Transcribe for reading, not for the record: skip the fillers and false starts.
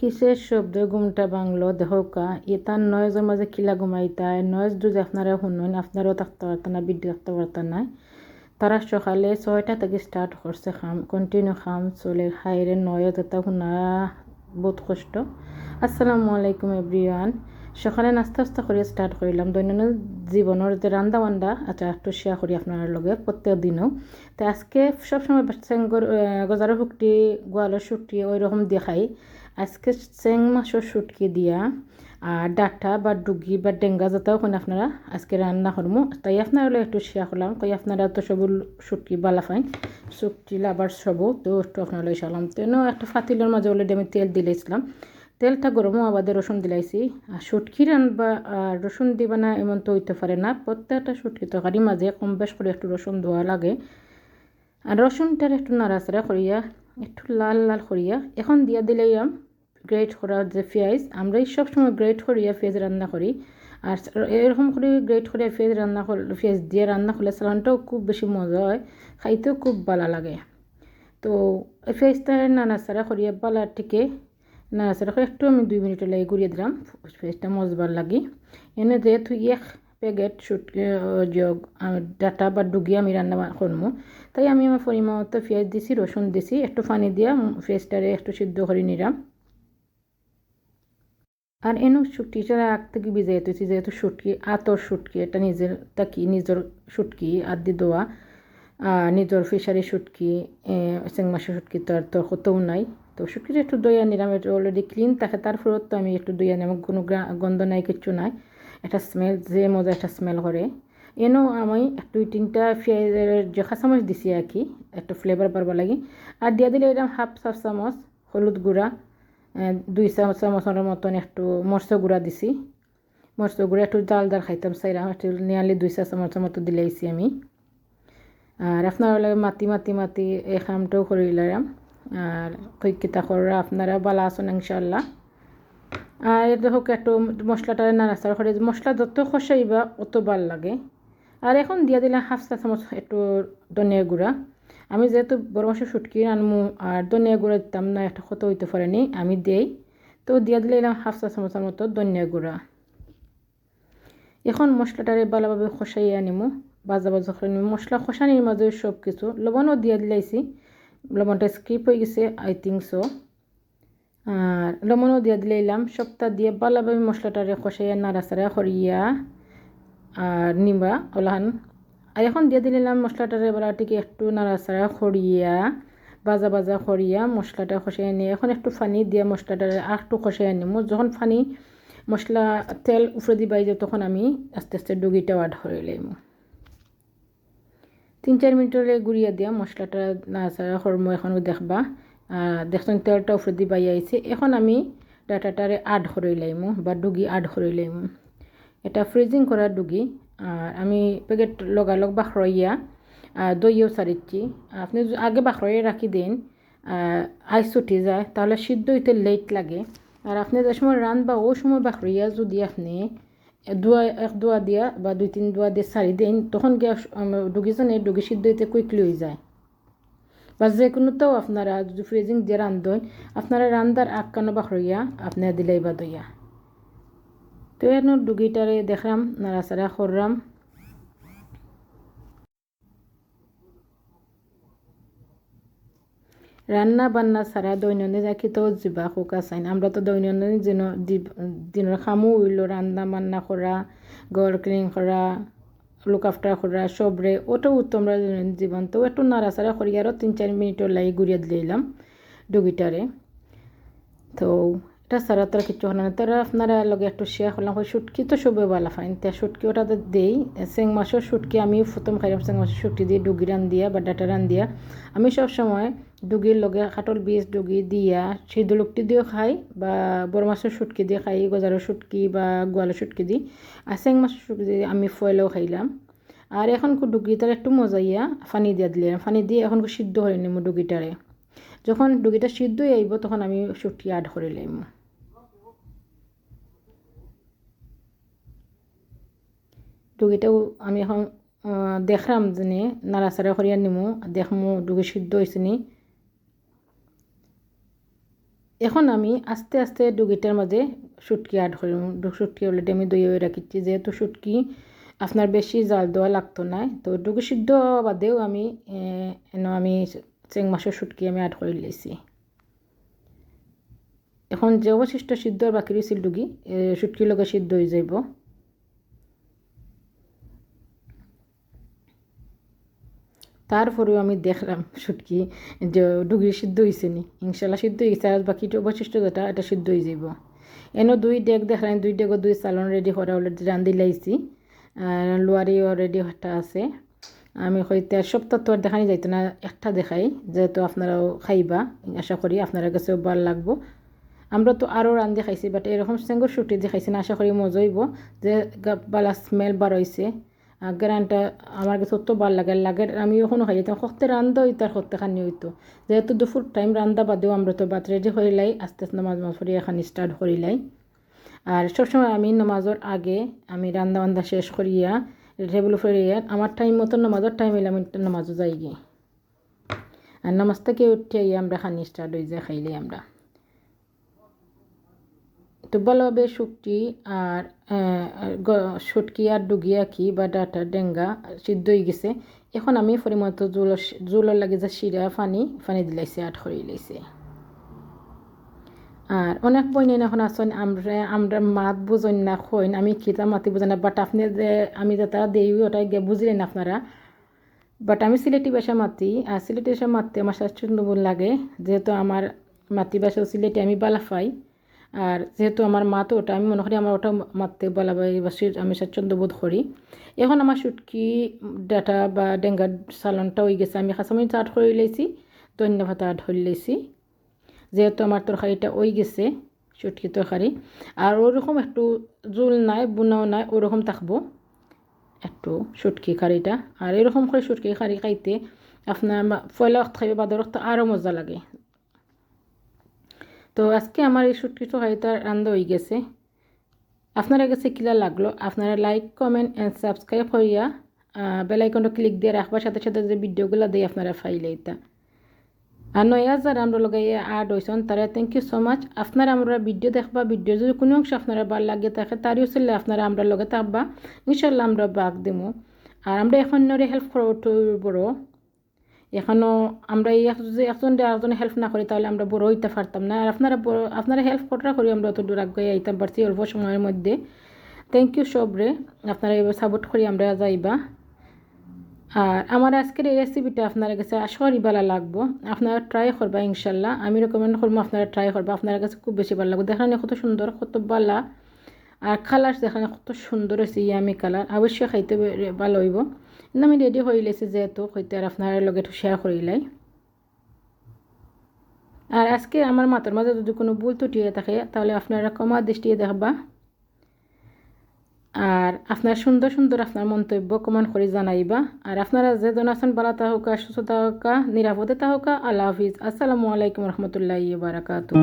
কিসের শব্দ ঘুমটা ভাঙলো দেহকা তার নয়েজের মাঝে কিলা ঘুমাইতায় নয়েজ যদি আপনারা শুনুন আপনারাও থাকতে পারতেন না ভিডিও থাকতে পারতেন না। তারা সকালে 6টা থেকে স্টার্ট করছে খাম কন্টিনিউ খাম চলে হাইরে নয়েজ এটা শুনা বহুত কষ্ট। আসসালামু আলাইকুম এভরিওয়ান। সকালে নাস্তা আস্তা করে স্টার্ট করলাম দৈনন্দিন জীবনের যে রান্দা বান্দা আচ্ছা একটু শেয়ার করি আপনার লগে প্রত্যেক দিনও। তো আজকে সবসময় গজারের শুটকি গোয়ালের শুটকি ওই রকম দেখাই। আজকে চেং মাছের শুটকি দিয়া আর ডাঁটা বা ডুগি বা ডেঙ্গা জাতীয় কোন আপনারা আজকে রান্না করবো, তাই আপনারা একটু শেয়ার করলাম। তাই আপনারা তো সব শুটকি বালা ফাইন শুটকি লাবার সবও তো একটু আপনারা সালাম তেন একটা ফাতিলের মাঝে অলরেডি আমি তেল দিলেছিলাম। তেলটা গরমও আবাদে রসুন দিলাইছি। আর শুটকি রানবা রসুন দিবা না এমন তো হইতে পারে না, প্রত্যেকটা শুটকি তরকারি মাঝে কম বেশ করে একটু রসুন দেওয়া লাগে। আর রসুনটার একটু নাড়াচাড়া করিয়া একটু লাল লাল করিয়া এখন দিয়া দিলাম গ্রেট করা যে পেঁয়াজ। আমরাই সবসময় গ্রেট করিয়া পেঁয়াজ রান্না করি, আর এরকম করে গ্রেট করিয়া পেঁয়াজ দিয়ে রান্না করলে সালানটাও খুব বেশি মজা হয়, খাইতেও খুব ভালো লাগে। তো পেঁয়াজটা নাড়াচাড়া করিয়া বালা থেকে নাড়াচাড়া করে একটু আমি 2 মিনিট লাগে ঘুরিয়ে দিলাম পেঁয়াজটা মজবার লাগি। এনে যেহেতু প্যাকেট ডাটা বা ডুগি আমি রান্না করবো, তাই আমি আমার পরিমাণ মতো পেঁয়াজ দিছি রসুন দিছি একটু পানি দিয়া পেঁয়াজটারে একটু সিদ্ধ করে নিলাম। আর এনে শুটকিটা আগ থেকে ভিজাই তুইছি, যেহেতু শুটকি আতর শুটকি এটা নিজের শুটকি আদি দেওয়া নিজের ফিশারি শুটকি চেং মাছের শুটকি তো আর তো কতও নাই। তো শুটকিটা একটু দইয়া নিলাম, এটা অলরেডি ক্লিন থাকে তারপরেও তো আমি একটু দইয়া নিলাম, কোনো গন্ধ নাই কিচ্ছু নাই, একটা স্মেল যে মজা একটা স্মেল করে। এনেও আমি 2-3টা পেঁয়াজের যে কাঁচামচ দিছি আর কি একটু ফ্লেভার পারবার লাগি। আর দিয়া দিলে এরকম হাফ চামচ হলুদ গুঁড়া, 2 চামচের মতন একটু মরচ গুঁড়া দিছি। মরচ গুঁড়া একটু জাল খাইতাম চাইলাম, একটু নিয়ালি 2 চামচের মতো দিলাইছি আমি। আর আপনারা মাতি এই কামটাও করে দিলাম। আর কইকিতা করা আপনারা ভালো আছেন ইনশাআল্লাহ। আর দেখো একটু মশলাটা নাড়াচাড়া করে, মশলা যত কষাইবা অত ভাল লাগে। আর এখন দিয়া দিলাম হাফ চা চামচ একটু ধনিয়া গুঁড়া। আমি যেহেতু বড় মাছের শুটকি আনমু আর ধনিয়া গুঁড়া দিতাম না, একটা কত হইতে পারেনি আমি দেই, তো দিয়া দিলাম হাফ চা চামচের মতো ধনিয়া গুঁড়া। এখন মশলাটারে ভালোভাবে কষাইয়া নিমু, বাজা করে নিমু। মশলা কষানির মাঝে সব কিছু লবণও দিয়া দিলাইছি, লবণটা স্কিপ হয়ে গেছে আই থিঙ্ক সো। আর লবণও দিয়া দিলাম, সবটা দিয়ে ভালোভাবে মশলাটারে কষাইয়া নাড়াচাড়া করিয়া আর নিবা ওলাহান। আর এখন দিয়ে দিলাম মশলাটারে বেলাটিকে একটু নাড়াচাড়া করিয়া বাজা করিয়া মশলাটা কষাইয়া নিয়ে এখন একটু পানি দিয়ে মশলাটারে আর একটু কষাইয়া নিমু। যখন পানি মশলা তেল উপরে দিবাই যে তখন আমি আস্তে আস্তে ডুগিটাও অ্যাড করে লইমু। 3-4 মিনিটের গুড়িয়া দিয়া মশলাটা নাড়াচাড়া করবো। এখন দেখবা দেখছেন তেলটা উপরে দিবাই আইছে। এখন আমি ডাটাটারে অ্যাড করে লইমু বা ডুগি অ্যাড করে লইমু। এটা ফ্রিজিং করা ডুগি, আর আমি প্যাকেট লগালগ বাখরইয়া দইও সারিচ্ছি। আপনি আগে বাখরইয়া রাখি দিন আইস উঠে যায় তাহলে সিদ্ধ হইতে লেট লাগে। আর আপনি যে সময় রানবা ও সময় বাখরইয়া যদি আপনি এক দোয়া দিয়া বা 2-3 দোয়া দিয়ে সারি দিন তখন গিয়ে ডুগি সিদ্ধ হইতে কুইকলি হয়ে যায়। বা যে কোনোটাও আপনারা যদি ফ্রিজিং দিয়ে রান্ধেন আপনারা রান্দার আগ কানো বাখরইয়া আপনারা দিলেই বা দইয়া। তো এর ডুগিটারে দেখলাম নাড়াচাড়া করলাম। রান্না বান্না ছাড়া দৈনন্দিন একই তো জীবা কোকা চাইন। আমরা তো দৈনন্দিন দিনের খামু হইল রান্না বান্না করা, ঘর ক্লিন করা, লুক আফটার করা সবরে ওটাও উত্তম দৈনন্দিন জীবন। তো একটু নাড়াচাড়া করি আরও 3-4 মিনিটের লাগে ঘুরিয়ে দিলাম ডুগিটারে। তো এটা ছাড়া তারা কিছু হয় না। তারা আপনারা লগে একটু শেয়ার করলাম শুটকি তো সবে ভালো ফাইন তা শুটকি ওটাতে দেই। চেং মাছের শুটকি আমি প্রথম খাইলাম চেং মাছের শুটকি দিয়ে ডুগি রান দিয়া বা ডাটা রান দিয়া। আমি সবসময় ডুগির লগে কাটল বীজ ডুগি দিয়া সিদ্ধ লুকটি দিয়েও খাই বা বড় মাছের শুটকি দিয়ে খাই, গজারের শুটকি বা গোয়ালের শুটকি দিই। আর চেং মাছের শুটকি দিয়ে আমি ফয়েলেও খাইলাম। আর এখন ডুগিটার একটু মজাইয়া ফানি দিয়া দিলাম, ফানি দিয়ে এখন সিদ্ধ করে নিব ডুগিটারে। যখন ডুগিটা সিদ্ধ হয়ে আইব তখন আমি শুটকি অ্যাড করে লইম। ডুগিটাও আমি এখন দেখলাম যে নাড়াচাড়া করিয়া নিমু, দেখমু ডুগি সিদ্ধ হয়েছে নি। এখন আমি আস্তে আস্তে ডুগিটার মাঝে শুটকি অ্যাড করি। শুটকি অলরেডি আমি দইয়ে রাখিছি, যেহেতু শুটকি আপনার বেশি জাল দেওয়া লাগতো না, তো ডুগি সিদ্ধ বাদেও আমি আমি চেং মাছের শুটকি আমি অ্যাড করে লিয়েছি। এখন যে অবশিষ্ট সিদ্ধ বাকি রয়েছিল ডুগি শুটকির লগে সিদ্ধ হয়ে যাইব। তারপরেও আমি দেখলাম শুটকি যে ডুগি সিদ্ধ হয়েছে নি, ইনশাল্লাহ সিদ্ধ হয়ে গেছে। আর বাকি অবশিষ্ট যেটা এটা সিদ্ধ হয়ে যাব। এনে 2 ডেক দেখলাম, 2 ডেকও 2 চালন রেডি করা অলরেডি রান্ধি লাইছি। লোয়ারিও রেডি একটা আছে। আমি হইতে সপ্তাহ তো আর দেখানি যাইতো না, একটা দেখাই, যেহেতু আপনারাও খাইবা, আশা করি আপনারা কাছেও ভালো লাগবো। আমরা তো আরও রান্ধি খাইছি, বাট এরকম সেঙ্গুর শুটি যে খাইছি না, আশা করি মজা হইব। যে বালা স্মেল বার হয়েছে, গ্রানটা আমার কাছে অত ভালো লাগে। আমি ওখানে খাই যেতাম সত্যি রান্ধা হইতো আর সত্যি খানি হইতো। যেহেতু দুপুর টাইম রান্ধা বাদেও আমরা তো বাত রেডি করিলাই, আস্তে আস্তে নামাজ পড়ি এখানে স্টার্ট করিলাই। আর সবসময় আমি নামাজের আগে আমি রান্না বান্ধা শেষ করিয়া টেবিল ফেরিয়া আমার টাইম মতো নামাজের টাইম এলে আমি নামাজও যাই গিয়ে। আর নামাজ থেকে উঠে আমরা খানি স্টার্ট হয়ে যায় খাইলে আমরা তো ভালোভাবে শুটকি আর শুটকি আর ডুগিয়া কি বা ডাটা ডেঙ্গা সিদ্ধ হয়ে গেছে। এখন আমি পরিমাণ জোলের লাগে যে শিরা পানি দিলাইছে, আট করে লাইছে। আর অনেক বইনেন এখন আসেন আমরা মাত বুঝেন না খইন, আমি খিতা মাতি বুঝেন না, বাট আপনি যে আমি যেটা দেই ওটাই বুঝলেন আপনারা। বাট আমি সিলেটি ভাষা মাতি, আর সিলেটি ভাষা মারতে আমার স্বাচ্ছন্দ্য লাগে, যেহেতু আমার মাতৃভাষা সিলেটি আমি বালা পাই। আর যেহেতু আমার মা তো ওটা আমি মনে করি আমার ওটা মারতে বালা আমি স্বাচ্ছন্দ্য বোধ করি। এখন আমার শুটকি ডাটা বা ডেঙ্গার সালনটা হয়ে গেছে, আমি খাসামি আট করে লাইছি, ধন্যবাদ আট হয়ে লাইছি। যেহেতু আমার তরকারিটা ওই গেছে শুটকি তরকারি, আর ওরকম একটু জোল নাই বুনাও নাই, ওরকম থাকবো একটু শুটকি কারিটা। আর এরকম করে শুটকি কারি খাইতে আপনার পয়লা রক্ত খাইবে বাদর রক্ত আরও মজা লাগে। তো আজকে আমার এই শুটকি তরকারিটা রান্না হয়ে গেছে। আপনারা কাছে কিলা লাগলো আপনারা লাইক কমেন্ট অ্যান্ড সাবস্ক্রাইব করিয়া বেলাইকনটা ক্লিক দিয়ে রাখবার সাথে সাথে যে ভিডিওগুলো দিয়ে আপনারা ফাইলে এটা। আর নয়া যারা আমরা লগে আড হয়েছেন তারা থ্যাংক ইউ সো মাচ। আপনারা আমরা ভিডিও দেখবা, ভিডিও যদি কোনো অংশ আপনারা ভালো লাগে থাকে তারই চললে আপনারা আমরা লগে থাকবা, ইনশাল্লাহ আমরা বাগ দেবো। আর আমরা এখন হেল্প করবো বড়, এখনও আমরা যদি একজনে হেল্প না করি তাহলে আমরা বড় হইতে পারতাম না। আর আপনারা হেল্প করা করি আমরা অত দূর আগে আইতাম পারছি অল্প সময়ের মধ্যে। থ্যাংক ইউ সবরে, আপনারা এবার সাপোর্ট করি আমরা যাইবা। আর আমার আজকের এই রেসিপিটা আপনার কাছে আসলেই ভালো লাগবো, আপনারা ট্রাই করবা ইনশাল্লাহ। আমি রেকমেন্ড করবো আপনারা ট্রাই করবা, আপনার কাছে খুব বেশি ভালো লাগবে। দেখানে কত সুন্দর কত ভালো, আর কালার দেখানে কত সুন্দর হয়েছে, ইয়ামি কালার, অবশ্যই খাইতে ভালো হইব। আমি রেডি হয়ে লেছি যেহেতু হইতে আর আপনার লগে একটু শেয়ার করিলাই। আর আজকে আমার মাথার মাঝে যদি কোনো ভুল ত্রুটি হয়ে থাকে তাহলে আপনারা ক্ষমা দৃষ্টিতে দেখবা। আর আপনার সুন্দর সুন্দর আপনার মন্তব্য কমেন্ট করে জানাইবা। আর আপনারা যে জন আছেন ভালো থাকুকা, সুস্থ থাকুকা, নিরাপদে থাকুকা। আল্লাহ হাফিজ। আসসালামু আলাইকুম রহমতুল্লাহি ওয়া বারাকাতুহু।